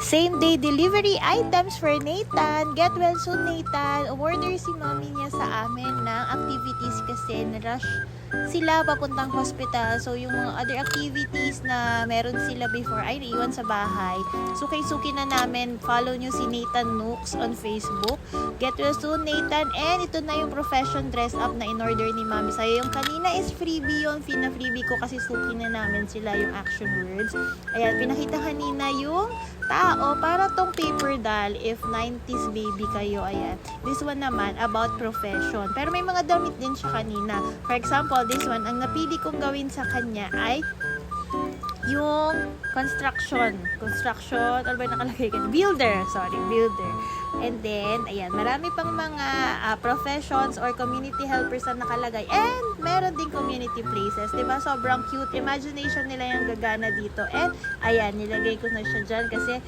Same day delivery items for Nathan. Get well soon, Nathan. Order si mommy niya sa amin ng activities kasi na-rush sila papuntang hospital. So, yung mga other activities na meron sila before ay naiwan sa bahay. Suki-suki na namin. Follow nyo si Nathan Nooks on Facebook. Get well soon, Nathan. And ito na yung profession dress up na in-order ni Mami sa'yo. Yung kanina is freebie yun. Pina-freebie ko kasi suki na namin sila yung action words. Ayan, pinakita kanina yung tao para tong paper doll if 90s baby kayo. Ayan. This one naman about profession. Pero may mga damit din siya kanina. For example, this one, ang napili kong gawin sa kanya ay yung construction, ano ba yung nakalagay? Builder. And then, ayan, marami pang mga professions or community helpers na nakalagay. And meron din community places. Diba? Sobrang cute. Imagination nila yung gagana dito. And, ayan, nilagay ko na siya dyan kasi